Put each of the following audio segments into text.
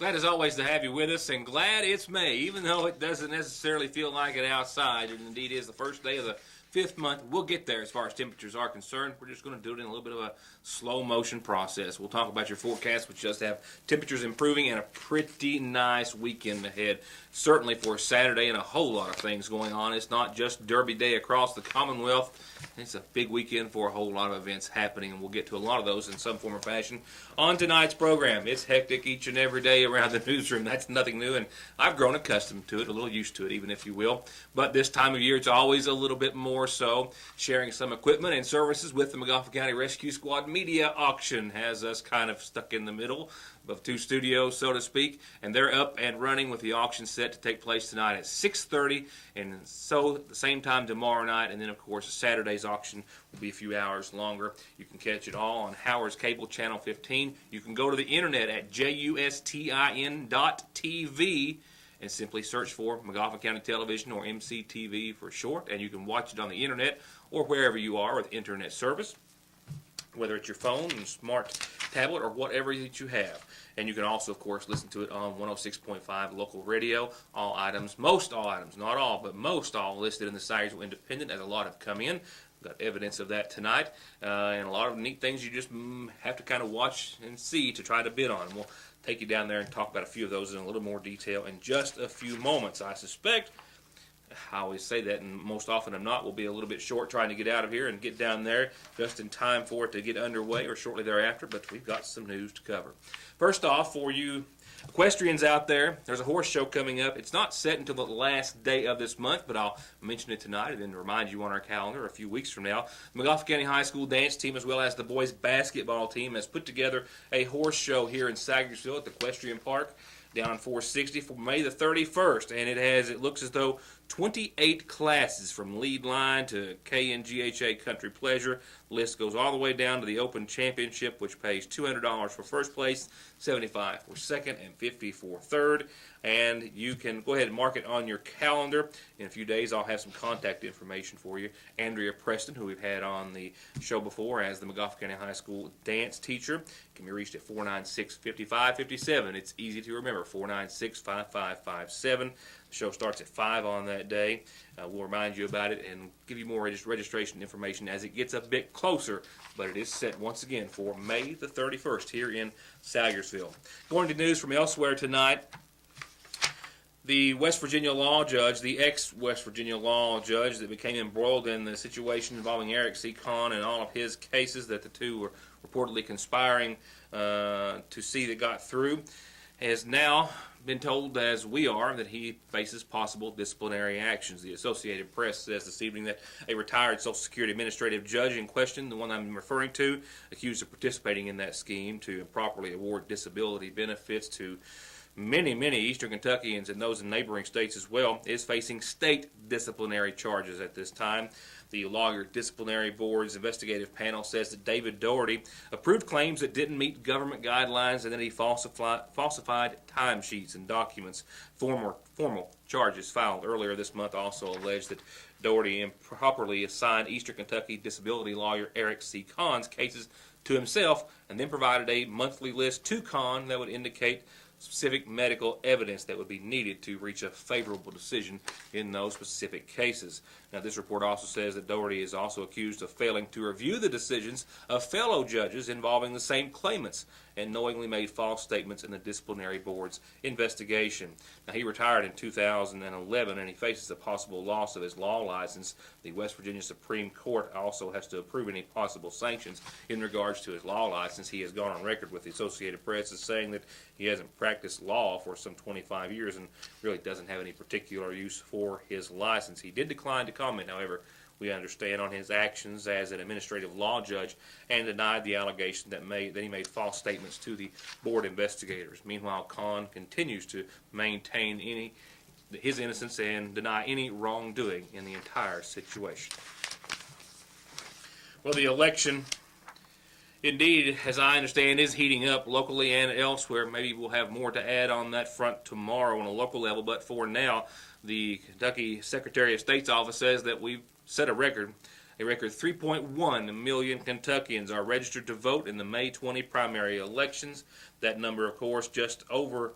Glad as always to have you with us, and glad it's May, even though it doesn't necessarily feel like it outside. It indeed is the first day of the fifth month. We'll get there as far as temperatures are concerned. We're just going to do it in a little bit of a slow motion process. We'll talk about your forecast, which does have temperatures improving and a pretty nice weekend ahead. Certainly for Saturday, and a whole lot of things going on. It's not just Derby Day across the Commonwealth. It's a big weekend for a whole lot of events happening, and we'll get to a lot of those in some form or fashion on tonight's program. It's hectic each and every day around the newsroom. That's nothing new, and I've grown accustomed to it, a little used to it, even if you will. But this time of year, it's always a little bit more so. Sharing some equipment and services with the Magoffin County Rescue Squad Media Auction has us kind of stuck in the middle of two studios, so to speak, and they're up and running with the auction set to take place tonight at 6:30, and so at the same time tomorrow night, and then of course Saturday's auction will be a few hours longer. You can catch it all on Howard's Cable Channel 15. You can go to the internet at justin.tv and simply search for Magoffin County Television, or MCTV for short, and you can watch it on the internet or wherever you are with internet service, whether it's your phone, your smart tablet, or whatever that you have. And you can also, of course, listen to it on 106.5 local radio. All items, most all items, not all, but most all listed in the Sayersville Independent, as a lot have come in. We've got evidence of that tonight, and a lot of neat things you just have to kind of watch and see to try to bid on. We'll take you down there and talk about a few of those in a little more detail in just a few moments. I suspect, I always say that, and most often than not, we'll be a little bit short trying to get out of here and get down there just in time for it to get underway or shortly thereafter, but we've got some news to cover. First off, for you equestrians out there, there's a horse show coming up. It's not set until the last day of this month, but I'll mention it tonight and then remind you on our calendar a few weeks from now. The Magoffin County High School dance team, as well as the boys basketball team, has put together a horse show here in Sayersville at the Equestrian Park down on 460 for May the 31st, and it looks as though 28 classes from lead line to KNGHA Country Pleasure. The list goes all the way down to the Open Championship, which pays $200 for first place, $75 for second, and $50 for third. And you can go ahead and mark it on your calendar. In a few days, I'll have some contact information for you. Andrea Preston, who we've had on the show before as the Magoffin County High School dance teacher, can be reached at 496-5557. It's easy to remember, 496-5557. The show starts at 5 on that day. We'll remind you about it and give you more registration information as it gets a bit closer, but it is set once again for May the 31st here in Sayersville. Going to news from elsewhere tonight, the West Virginia law judge, the ex-West Virginia law judge that became embroiled in the situation involving Eric C. Kahn and all of his cases that the two were reportedly conspiring to see that got through, has now been told, as we are, that he faces possible disciplinary actions. The Associated Press says this evening that a retired Social Security administrative judge in question, the one I'm referring to, accused of participating in that scheme to improperly award disability benefits to many Eastern Kentuckians and those in neighboring states as well, is facing state disciplinary charges at this time. The Lawyer Disciplinary Board's investigative panel says that David Doherty approved claims that didn't meet government guidelines and that he falsified timesheets and documents. Formal charges filed earlier this month also alleged that Doherty improperly assigned Eastern Kentucky disability lawyer Eric C. Kahn's cases to himself and then provided a monthly list to Kahn that would indicate specific medical evidence that would be needed to reach a favorable decision in those specific cases. Now, this report also says that Doherty is also accused of failing to review the decisions of fellow judges involving the same claimants and knowingly made false statements in the disciplinary board's investigation. Now, he retired in 2011 and he faces a possible loss of his law license. The West Virginia Supreme Court also has to approve any possible sanctions in regards to his law license. He has gone on record with the Associated Press as saying that he hasn't practiced law for some 25 years and really doesn't have any particular use for his license. He did decline to comment, however, we understand, on his actions as an administrative law judge and denied the allegation that he made false statements to the board investigators. Meanwhile, Kahn continues to maintain his innocence and deny any wrongdoing in the entire situation. Well, the election, indeed, as I understand, is heating up locally and elsewhere. Maybe we'll have more to add on that front tomorrow on a local level, but for now, the Kentucky Secretary of State's office says that we've set a record 3.1 million Kentuckians are registered to vote in the May 20 primary elections. That number, of course, just over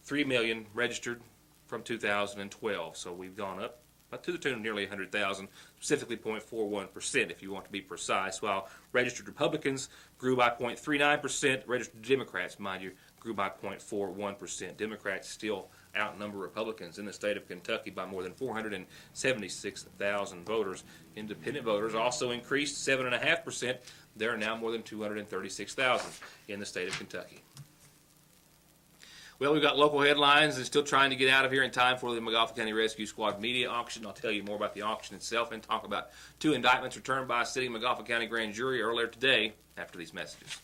3 million registered from 2012. So we've gone up to the tune of nearly 100,000, specifically 0.41% if you want to be precise, while registered Republicans grew by 0.39%, registered Democrats, mind you, grew by 0.41%. Democrats still outnumber Republicans in the state of Kentucky by more than 476,000 voters. Independent voters also increased 7.5%. There are now more than 236,000 in the state of Kentucky. Well, we've got local headlines and still trying to get out of here in time for the McGoffin County Rescue Squad media auction. I'll tell you more about the auction itself and talk about 2 indictments returned by a sitting McGoffin County grand jury earlier today after these messages.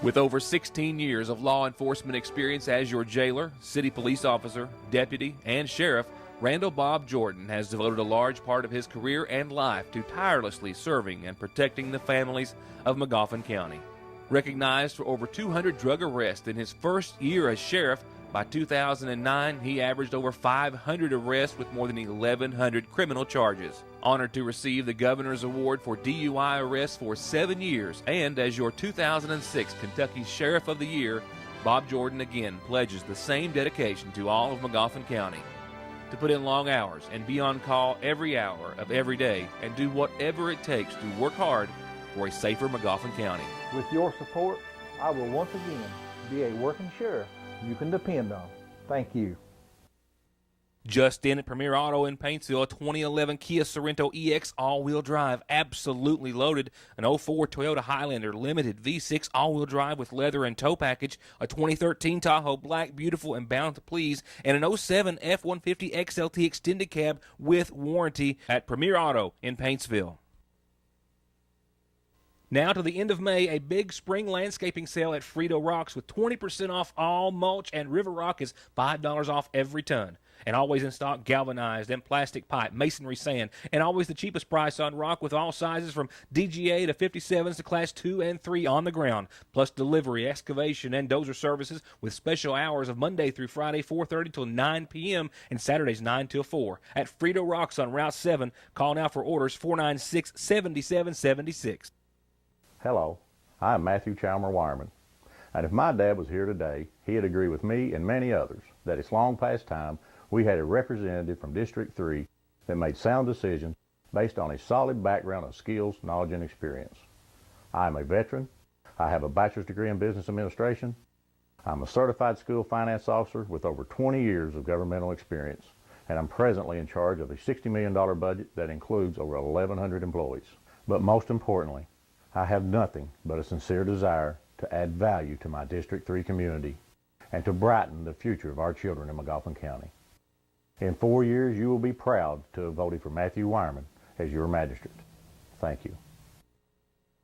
With over 16 years of law enforcement experience as your jailer, city police officer, deputy, and sheriff, Randall Bob Jordan has devoted a large part of his career and life to tirelessly serving and protecting the families of McGoffin County. Recognized for over 200 drug arrests in his first year as sheriff, by 2009 he averaged over 500 arrests with more than 1,100 criminal charges. Honored to receive the Governor's Award for DUI arrests for 7 years, and as your 2006 Kentucky Sheriff of the Year, Bob Jordan again pledges the same dedication to all of McGoffin County. To put in long hours and be on call every hour of every day and do whatever it takes to work hard for a safer McGoffin County. With your support, I will once again be a working sheriff you can depend on. Thank you. Just in at Premier Auto in Paintsville, a 2011 Kia Sorento EX all-wheel drive, absolutely loaded, an 04 Toyota Highlander Limited V6 all-wheel drive with leather and tow package, a 2013 Tahoe Black Beautiful and Bound to Please, and an 07 F-150 XLT extended cab with warranty at Premier Auto in Paintsville. Now to the end of May, a big spring landscaping sale at Frito Rocks with 20% off all mulch, and River Rock is $5 off every ton. And always in stock galvanized and plastic pipe, masonry sand, and always the cheapest price on rock with all sizes from DGA to 57s to Class 2 and 3 on the ground, plus delivery, excavation, and dozer services with special hours of Monday through Friday 4:30 till 9 p.m. and Saturdays 9 till 4 at Frito Rocks on Route 7. Call now for orders 496-7776. Hello, I'm Matthew Chalmer Wireman, and if my dad was here today, he'd agree with me and many others that it's long past time we had a representative from District 3 that made sound decisions based on a solid background of skills, knowledge, and experience. I am a veteran. I have a bachelor's degree in business administration. I'm a certified school finance officer with over 20 years of governmental experience, and I'm presently in charge of a $60 million budget that includes over 1,100 employees. But most importantly, I have nothing but a sincere desire to add value to my District 3 community and to brighten the future of our children in McGoffin County. In 4 years, you will be proud to have voted for Matthew Wireman as your magistrate. Thank you.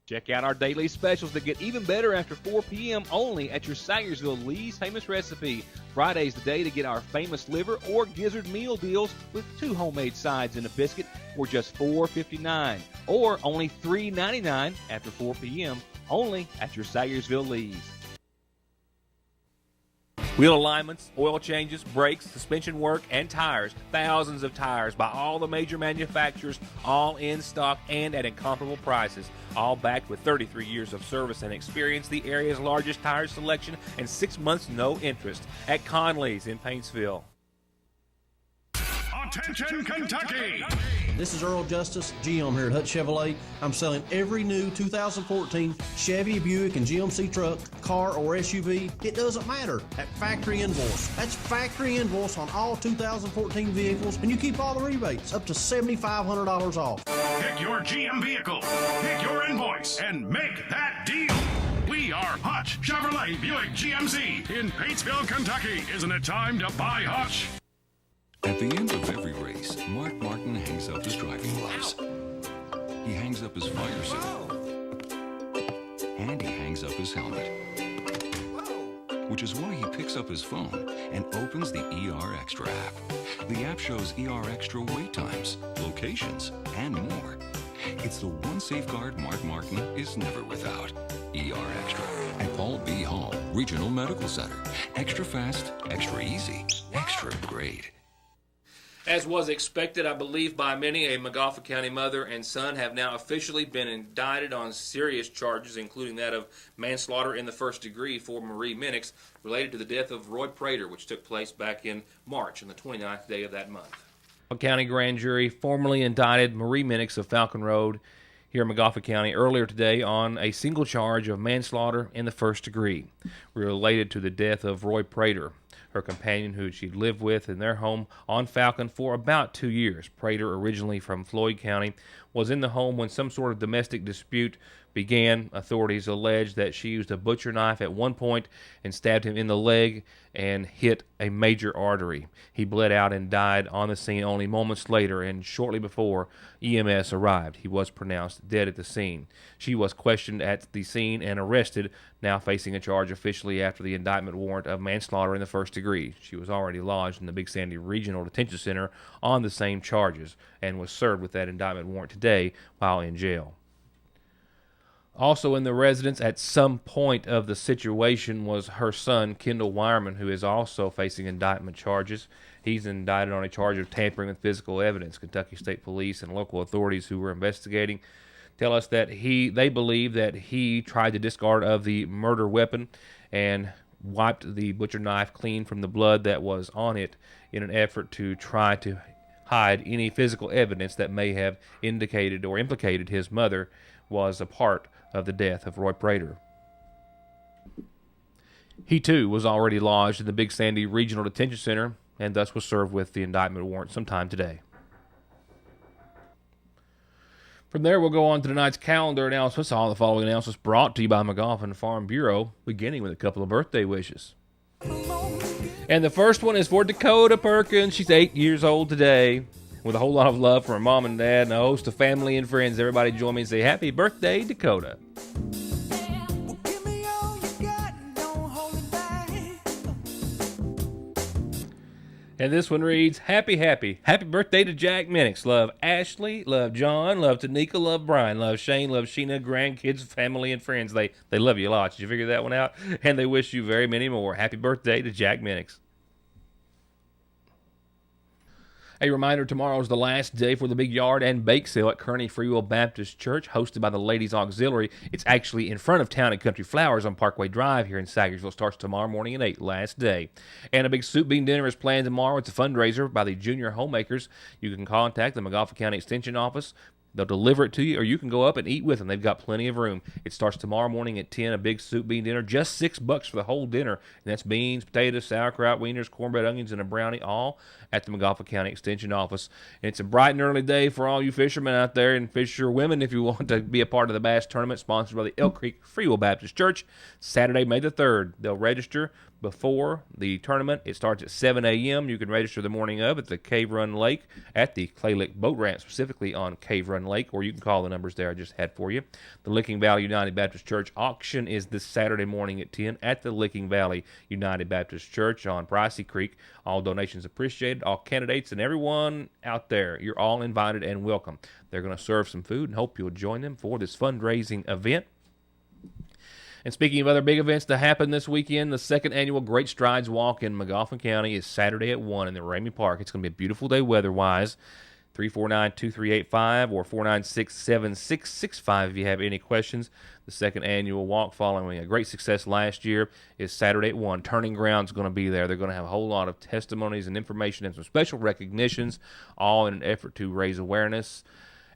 Check out our daily specials that get even better after 4 p.m. only at your Sayersville Lee's Famous Recipe. Friday's the day to get our famous liver or gizzard meal deals with 2 homemade sides and a biscuit for just $4.59 or only $3.99 after 4 p.m. only at your Sayersville Lee's. Wheel alignments, oil changes, brakes, suspension work, and tires. Thousands of tires by all the major manufacturers, all in stock and at incomparable prices. All backed with 33 years of service and experience, the area's largest tire selection, and 6 months no interest at Conley's in Paintsville. Attention, Kentucky! This is Earl Justice, GM here at Hut Chevrolet. I'm selling every new 2014 Chevy, Buick, and GMC truck, car, or SUV. It doesn't matter. At factory invoice. That's factory invoice on all 2014 vehicles, and you keep all the rebates, up to $7,500 off. Pick your GM vehicle, pick your invoice, and make that deal. We are Hutch Chevrolet Buick GMC in Paintsville, Kentucky. Isn't it time to buy Hutch? At the end of every race, Mark Martin hangs up his driving gloves. He hangs up his fire suit. And he hangs up his helmet. Which is why he picks up his phone and opens the ER Extra app. The app shows ER Extra wait times, locations, and more. It's the one safeguard Mark Martin is never without. ER Extra at Paul B. Hall Regional Medical Center. Extra fast, extra easy, extra great. As was expected, I believe, by many, a Montgomery County mother and son have now officially been indicted on serious charges, including that of manslaughter in the first degree for Marie Minix, related to the death of Roy Prater, which took place back in March, on the 29th day of that month. A county grand jury formally indicted Marie Minix of Falcon Road here in Montgomery County earlier today on a single charge of manslaughter in the first degree, related to the death of Roy Prater, her companion who she'd lived with in their home on Falcon for about 2 years. Prater, originally from Floyd County, was in the home when some sort of domestic dispute began. Authorities allege that she used a butcher knife at one point and stabbed him in the leg and hit a major artery. He bled out and died on the scene only moments later, and shortly before EMS arrived, he was pronounced dead at the scene. She was questioned at the scene and arrested, now facing a charge officially after the indictment warrant of manslaughter in the first degree. She was already lodged in the Big Sandy Regional Detention Center on the same charges and was served with that indictment warrant today while in jail. Also in the residence at some point of the situation was her son, Kendall Wireman, who is also facing indictment charges. He's indicted on a charge of tampering with physical evidence. Kentucky State Police and local authorities who were investigating tell us that they believe that he tried to discard of the murder weapon and wiped the butcher knife clean from the blood that was on it in an effort to try to hide any physical evidence that may have indicated or implicated his mother was a part of the death of Roy Prater. He too was already lodged in the Big Sandy Regional Detention Center and thus was served with the indictment warrant sometime today. From there, we'll go on to tonight's calendar announcements. All the following announcements brought to you by McGoffin Farm Bureau, beginning with a couple of birthday wishes. And the first one is for Dakota Perkins. She's 8 years old today. With a whole lot of love from her mom and dad and a host of family and friends, everybody join me and say happy birthday, Dakota. And this one reads, happy birthday to Jack Minix. Love Ashley, love John, love Tanika, love Brian, love Shane, love Sheena, grandkids, family, and friends. They love you a lot. Did you figure that one out? And they wish you very many more. Happy birthday to Jack Minix. A reminder, tomorrow is the last day for the big yard and bake sale at Kearney Free Will Baptist Church, hosted by the Ladies Auxiliary. It's actually in front of Town and Country Flowers on Parkway Drive here in Sagersville. Starts tomorrow morning at 8, last day. And a big soup bean dinner is planned tomorrow. It's a fundraiser by the Junior Homemakers. You can contact the Montgomery County Extension Office. They'll deliver it to you, or you can go up and eat with them. They've got plenty of room. It starts tomorrow morning at 10, a big soup bean dinner, just $6 for the whole dinner. And that's beans, potatoes, sauerkraut, wieners, cornbread, onions, and a brownie, all at the Montgomery County Extension Office. And it's a bright and early day for all you fishermen out there and fisher women if you want to be a part of the bass tournament sponsored by the Elk Creek Free Will Baptist Church, Saturday, May the 3rd. They'll register before the tournament. It starts at 7 a.m. You can register the morning of at the Cave Run Lake, at the Clay Lick Boat Ramp, specifically on Cave Run Lake, or you can call the numbers there I just had for you. The Licking Valley United Baptist Church auction is this Saturday morning at 10 at the Licking Valley United Baptist Church on Pricey Creek. All donations appreciated. All candidates and everyone out there, you're all invited and welcome. They're going to serve some food and hope you'll join them for this fundraising event. And speaking of other big events to happen this weekend, the second annual Great Strides Walk in Montgomery County is Saturday at 1 in the Ramey Park. It's going to be a beautiful day weather-wise. 349-2385 or 496-7665 if you have any questions. The second annual walk, following a great success last year, is Saturday at 1. Turning Ground's going to be there. They're going to have a whole lot of testimonies and information and some special recognitions, all in an effort to raise awareness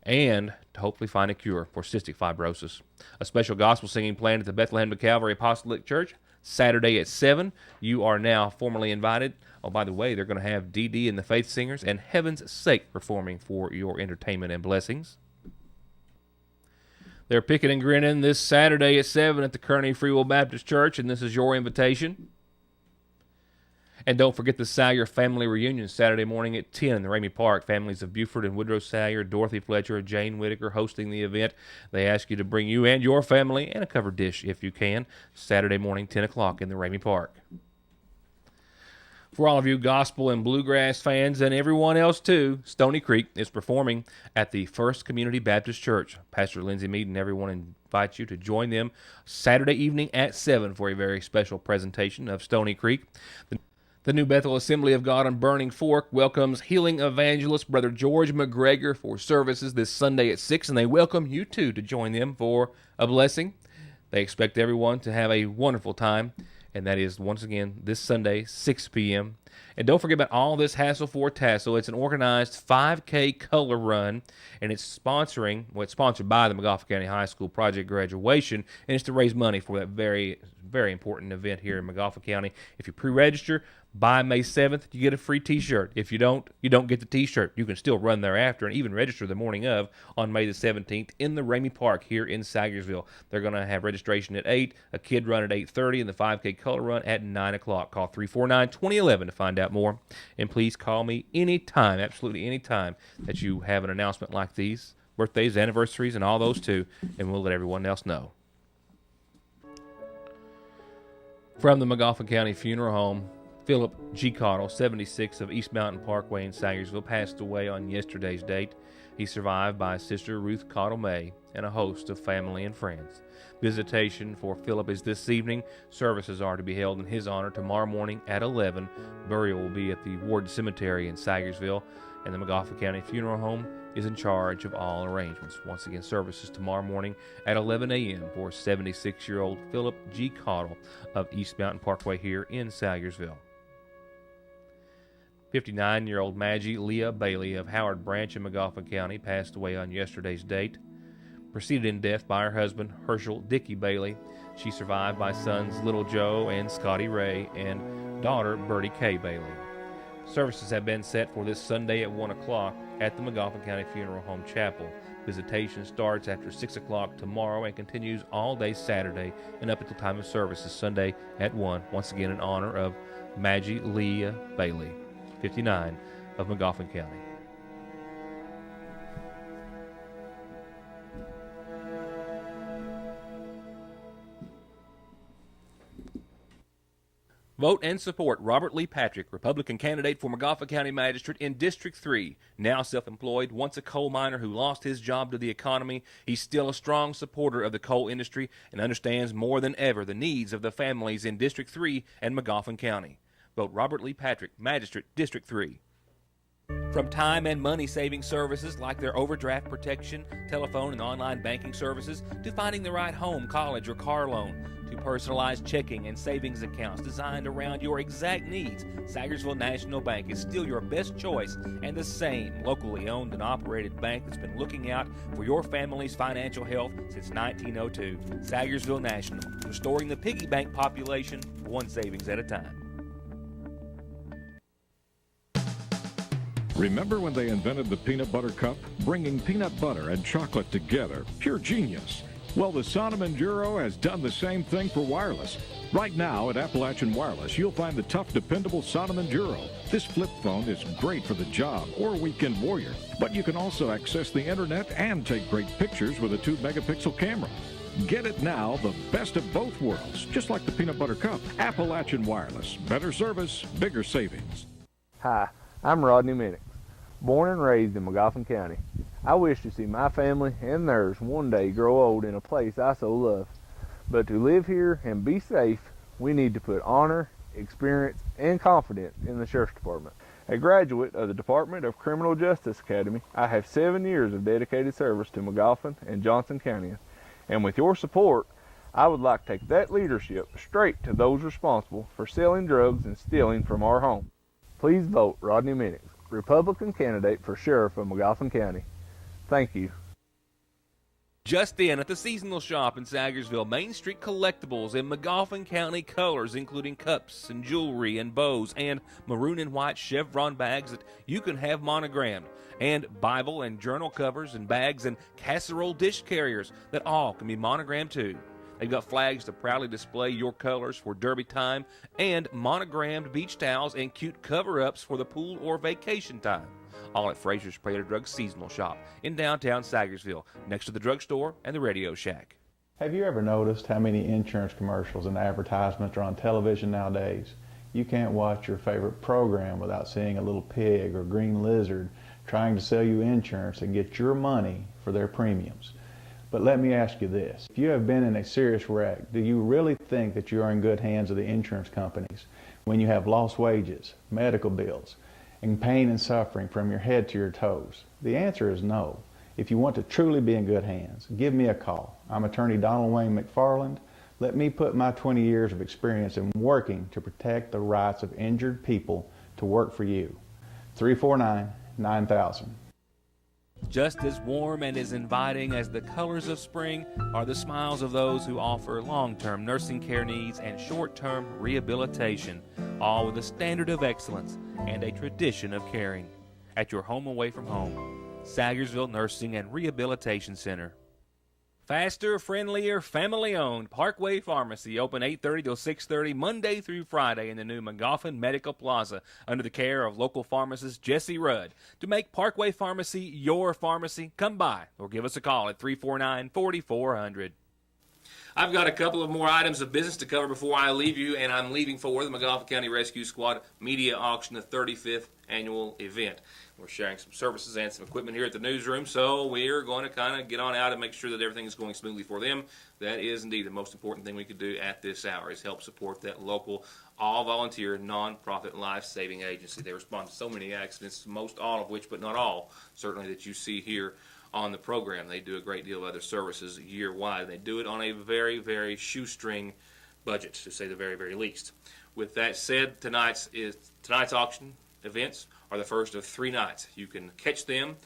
and to hopefully find a cure for cystic fibrosis. A special gospel singing planned at the Bethlehem of Calvary Apostolic Church, Saturday at 7. You are now formally invited. Oh, by the way, they're going to have D.D. and the Faith Singers and Heaven's Sake performing for your entertainment and blessings. They're picking and grinning this Saturday at 7 at the Kearney Free Will Baptist Church, and this is your invitation. And don't forget the Salyer family reunion Saturday morning at 10 in the Ramey Park. Families of Buford and Woodrow Salyer, Dorothy Fletcher, and Jane Whitaker hosting the event. They ask you to bring you and your family and a covered dish if you can. Saturday morning, 10 o'clock in the Ramey Park. For all of you gospel and bluegrass fans and everyone else too, Stony Creek is performing at the First Community Baptist Church. Pastor Lindsay Mead and everyone invite you to join them Saturday evening at 7 for a very special presentation of Stony Creek. The The New Bethel Assembly of God on Burning Fork welcomes healing evangelist Brother George McGregor for services this Sunday at 6, and they welcome you too to join them for a blessing. They expect everyone to have a wonderful time, and that is once again this Sunday, 6 p.m. And don't forget about all this hassle for tassel. It's an organized 5K color run, and it's sponsored by the McGoffin County High School Project Graduation, and it's to raise money for that very, very important event here in McGoffin County. If you pre-register by May 7th, you get a free T-shirt. If you don't get the T-shirt. You can still run thereafter and even register the morning of on May the 17th in the Ramey Park here in Sagersville. They're going to have registration at 8, a kid run at 8:30, and the 5K color run at 9 o'clock. Call 349-2011 to find out more. And please call me anytime, absolutely anytime, that you have an announcement like these, birthdays, anniversaries, and all those too, and we'll let everyone else know. From the McGoffin County Funeral Home, Philip G. Cottle, 76, of East Mountain Parkway in Sagersville, passed away on yesterday's date. He's survived by Sister Ruth Cottle May and a host of family and friends. Visitation for Philip is this evening. Services are to be held in his honor tomorrow morning at 11. Burial will be at the Ward Cemetery in Sagersville, and the McGoffin County Funeral Home is in charge of all arrangements. Once again, services tomorrow morning at 11 a.m. for 76-year-old Philip G. Cottle of East Mountain Parkway here in Sagersville. 59-year-old Maggie Leah Bailey of Howard Branch in McGoffin County passed away on yesterday's date. Preceded in death by her husband, Herschel Dickey Bailey. She survived by sons Little Joe and Scotty Ray and daughter Bertie K. Bailey. Services have been set for this Sunday at 1 o'clock at the McGoffin County Funeral Home Chapel. Visitation starts after 6 o'clock tomorrow and continues all day Saturday and up until time of services Sunday at 1, once again in honor of Maggie Leah Bailey, 59, of McGoffin County. Vote and support Robert Lee Patrick, Republican candidate for McGoffin County Magistrate in District 3. Now self-employed, once a coal miner who lost his job to the economy, he's still a strong supporter of the coal industry and understands more than ever the needs of the families in District 3 and McGoffin County. Vote Robert Lee Patrick, Magistrate, District 3. From time and money-saving services like their overdraft protection, telephone and online banking services, to finding the right home, college, or car loan, to personalized checking and savings accounts designed around your exact needs, Sagersville National Bank is still your best choice and the same locally owned and operated bank that's been looking out for your family's financial health since 1902. Sagersville National, restoring the piggy bank population one savings at a time. Remember when they invented the peanut butter cup? Bringing peanut butter and chocolate together. Pure genius. Well, the Sonom Enduro has done the same thing for wireless. Right now at Appalachian Wireless, you'll find the tough, dependable Sonom Enduro. This flip phone is great for the job or weekend warrior, but you can also access the internet and take great pictures with a 2-megapixel camera. Get it now, the best of both worlds, just like the peanut butter cup. Appalachian Wireless. Better service, bigger savings. Hi, I'm Rodney Minnick, born and raised in McGoffin County. I wish to see my family and theirs one day grow old in a place I so love. But to live here and be safe, we need to put honor, experience, and confidence in the Sheriff's Department. A graduate of the Department of Criminal Justice Academy, I have 7 years of dedicated service to McGoffin and Johnson County. And with your support, I would like to take that leadership straight to those responsible for selling drugs and stealing from our home. Please vote Rodney Minnick, Republican candidate for Sheriff of McGoffin County. Thank you. Just in at the seasonal shop in Sagersville, Main Street Collectibles in McGoffin County colors, including cups and jewelry and bows and maroon and white chevron bags that you can have monogrammed, and Bible and journal covers and bags and casserole dish carriers that all can be monogrammed too. They've got flags to proudly display your colors for derby time and monogrammed beach towels and cute cover-ups for the pool or vacation time. All at Fraser's Prater Drug Seasonal Shop in downtown Sagersville, next to the drugstore and the Radio Shack. Have you ever noticed how many insurance commercials and advertisements are on television nowadays? You can't watch your favorite program without seeing a little pig or green lizard trying to sell you insurance and get your money for their premiums. But let me ask you this. If you have been in a serious wreck, do you really think that you are in good hands of the insurance companies? when you have lost wages, medical bills, and pain and suffering from your head to your toes? The answer is no. If you want to truly be in good hands, give me a call. I'm attorney Donald Wayne McFarland. Let me put my 20 years of experience in working to protect the rights of injured people to work for you. 349-9000. Just as warm and as inviting as the colors of spring are the smiles of those who offer long-term nursing care needs and short-term rehabilitation, all with a standard of excellence and a tradition of caring. At your home away from home, Sagersville Nursing and Rehabilitation Center. Faster, friendlier, family-owned Parkway Pharmacy, open 8:30 till 6:30 Monday through Friday in the new McGoffin Medical Plaza under the care of local pharmacist Jesse Rudd. To make Parkway Pharmacy your pharmacy, come by or give us a call at 349-4400. I've got a couple of more items of business to cover before I leave you, and I'm leaving for the McGoffin County Rescue Squad Media Auction, the 35th annual event. We're sharing some services and some equipment here at the newsroom, so we're going to kind of get on out and make sure that everything is going smoothly for them. That is indeed the most important thing we could do at this hour, is help support that local, all-volunteer, non-profit life-saving agency. They respond to so many accidents, most all of which, but not all, certainly, that you see here on the program. They do a great deal of other services year-wide. They do it on a very, very shoestring budget, to say the very, very least. With that said, tonight's auction events are the first of 3 nights. You can catch them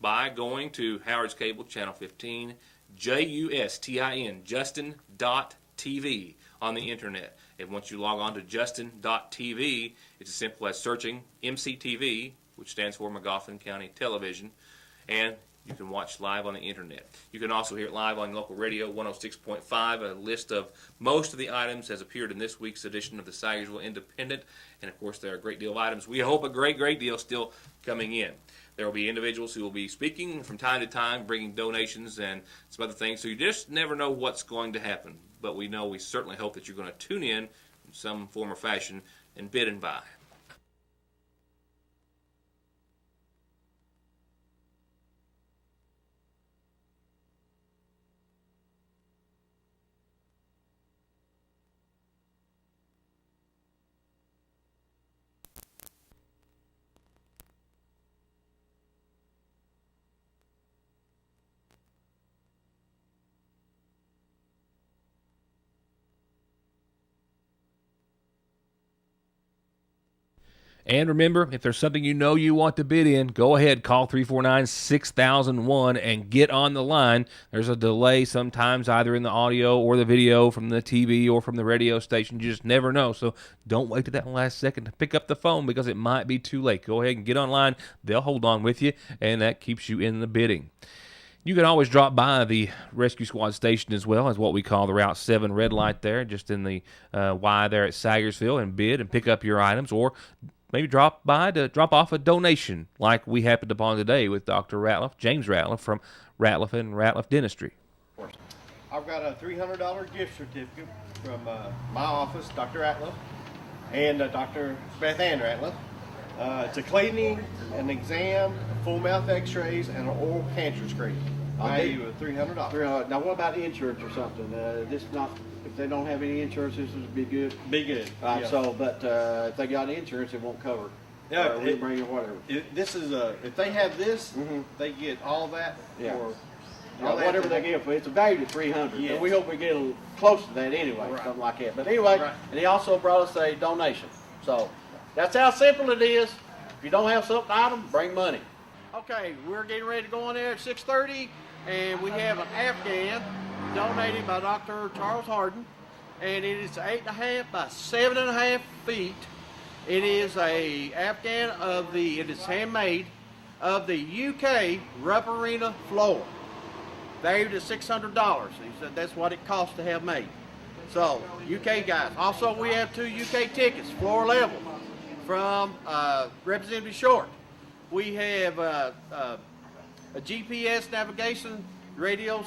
by going to Howard's Cable, Channel 15, JUSTIN, Justin.tv on the internet. And once you log on to Justin.tv, it's as simple as searching MCTV, which stands for McGoffin County Television, and you can watch live on the internet. You can also hear it live on local radio 106.5. A list of most of the items has appeared in this week's edition of the Sagersville Independent. And, of course, there are a great deal of items. We hope a great, great deal still coming in. There will be individuals who will be speaking from time to time, bringing donations and some other things. So you just never know what's going to happen. But we certainly hope that you're going to tune in some form or fashion and bid and buy. And remember, if there's something you know you want to bid in, go ahead, call 349-6001 and get on the line. There's a delay sometimes either in the audio or the video from the TV or from the radio station. You just never know. So don't wait to that last second to pick up the phone because it might be too late. Go ahead and get online. They'll hold on with you, and that keeps you in the bidding. You can always drop by the Rescue Squad station as well as what we call the Route 7 red light there, just in the Y there at Sagersville, and bid and pick up your items, or maybe drop by to drop off a donation like we happened upon today with Dr. Ratliff, James Ratliff from Ratliff and Ratliff Dentistry. I've got a $300 gift certificate from my office, Dr. Ratliff, and Dr. Beth Ann Ratliff. It's a cleaning, an exam, full mouth x-rays, and an oral cancer screen. Value of $300. Now what about insurance or something? This not, if they don't have any insurance, this would be good? Be good. Yeah. So, but if they got insurance, it won't cover. Yeah, we'll bring you whatever. This is if they have this, they get all that for whatever they give. It's a value of $300. Yes. And we hope we get a little close to that anyway, something like that. But anyway, and he also brought us a donation. So that's how simple it is. If you don't have something item, bring money. Okay, we're getting ready to go in there at 6:30, and we have an Afghan donated by Dr. Charles Harden, and it is 8.5 by 7.5 feet. It is a Afghan it is handmade, of the UK Ruperina floor, valued at $600. He said that's what it costs to have made. So, UK guys. Also, we have 2 UK tickets, floor level, from Representative Short. We have a GPS navigation radio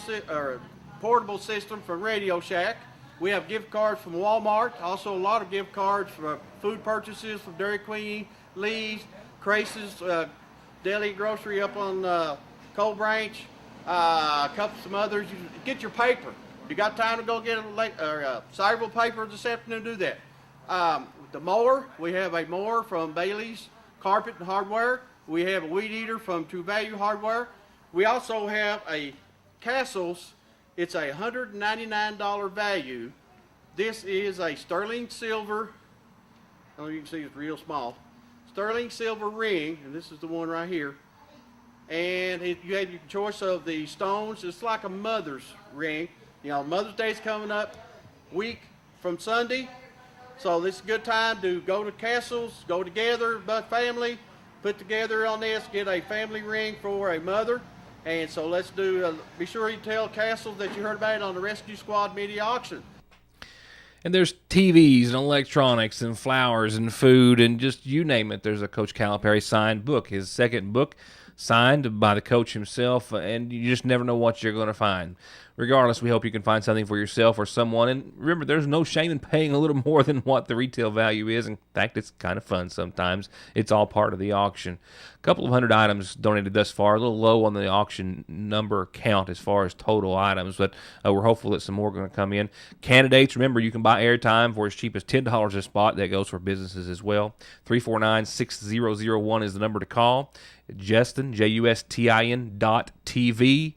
portable system from Radio Shack. We have gift cards from Walmart. Also, a lot of gift cards for food purchases from Dairy Queen, Lee's, Crace's Deli Grocery up on Cold Branch. Some others. You get your paper. If you got time to go get a Sagerville paper this afternoon, do that. The mower, we have a mower from Bailey's Carpet and Hardware. We have a weed eater from True Value Hardware. We also have a Castle's. It's a $199 value. This is a sterling silver. I don't know if you can see it's real small. Sterling silver ring, and this is the one right here. And you have your choice of the stones. It's like a mother's ring. You know, Mother's Day's coming up week from Sunday. So this is a good time to go to Castle's, go together, but family, put together on this, get a family ring for a mother. And so let's be sure you tell Castle's that you heard about it on the Rescue Squad Media Auction. And there's TVs and electronics and flowers and food and just you name it. There's a Coach Calipari signed book, his second book, signed by the coach himself, and you just never know what you're going to find. Regardless, we hope you can find something for yourself or someone. And remember, there's no shame in paying a little more than what the retail value is. In fact, it's kind of fun sometimes. It's all part of the auction. A couple of hundred items donated thus far. A little low on the auction number count as far as total items, but we're hopeful that some more are going to come in. Candidates, remember, you can buy airtime for as cheap as $10 a spot. That goes for businesses as well. 349-6001 is the number to call. Justin, JUSTIN .TV.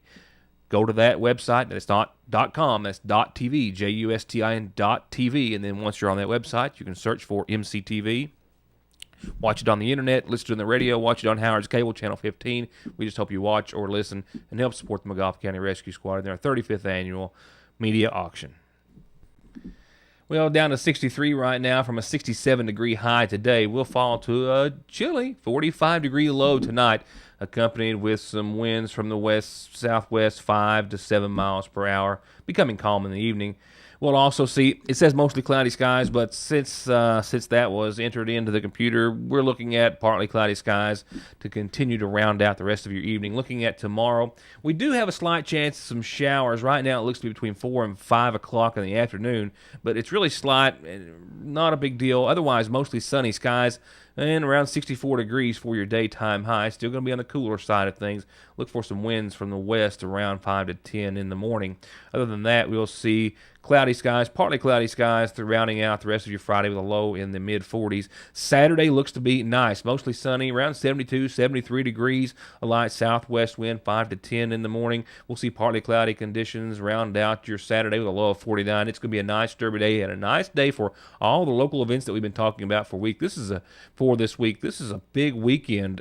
Go to that website. That's not .com. That's .tv. JUSTIN .tv. And then once you're on that website, you can search for MCTV. Watch it on the internet, listen to it on the radio, watch it on Howard's Cable, Channel 15. We just hope you watch or listen and help support the McGough County Rescue Squad in their 35th annual media auction. Well, down to 63 right now from a 67-degree high today. We'll fall to a chilly 45-degree low tonight, accompanied with some winds from the west-southwest 5 to 7 miles per hour, becoming calm in the evening. We'll also see, it says mostly cloudy skies, but since that was entered into the computer, we're looking at partly cloudy skies to continue to round out the rest of your evening. Looking at tomorrow, we do have a slight chance of some showers. Right now it looks to be between 4 and 5 o'clock in the afternoon, but it's really slight, not a big deal. Otherwise, mostly sunny skies and around 64 degrees for your daytime high. Still going to be on the cooler side of things. Look for some winds from the west around 5 to 10 in the morning. Other than that, we'll see cloudy skies, partly cloudy skies, rounding out the rest of your Friday with a low in the mid-40s. Saturday looks to be nice, mostly sunny, around 72, 73 degrees. A light southwest wind, 5 to 10 in the morning. We'll see partly cloudy conditions round out your Saturday with a low of 49. It's going to be a nice derby day and a nice day for all the local events that we've been talking about for this week. This is a big weekend.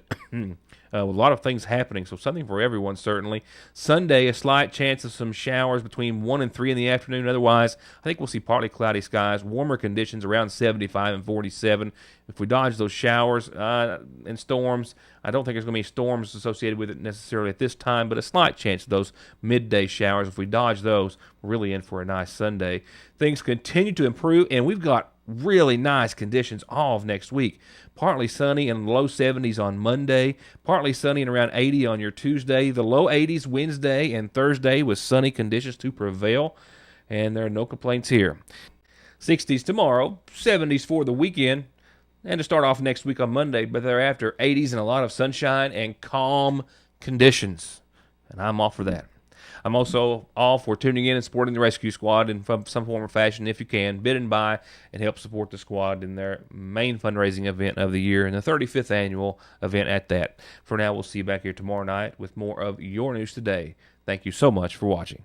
With a lot of things happening, so something for everyone, certainly. Sunday, a slight chance of some showers between 1 and 3 in the afternoon. Otherwise, I think we'll see partly cloudy skies, warmer conditions around 75 and 47. If we dodge those showers and storms, I don't think there's going to be storms associated with it necessarily at this time, but a slight chance of those midday showers. If we dodge those, we're really in for a nice Sunday. Things continue to improve, and we've got really nice conditions all of next week. Partly sunny and low 70s on Monday. Partly sunny and around 80 on your Tuesday. The low 80s Wednesday and Thursday with sunny conditions to prevail. And there are no complaints here. 60s tomorrow, 70s for the weekend. And to start off next week on Monday, but thereafter 80s and a lot of sunshine and calm conditions. And I'm all for that. I'm also all for tuning in and supporting the Rescue Squad in some form or fashion if you can. Bid and buy and help support the squad in their main fundraising event of the year and the 35th annual event at that. For now, we'll see you back here tomorrow night with more of Your News Today. Thank you so much for watching.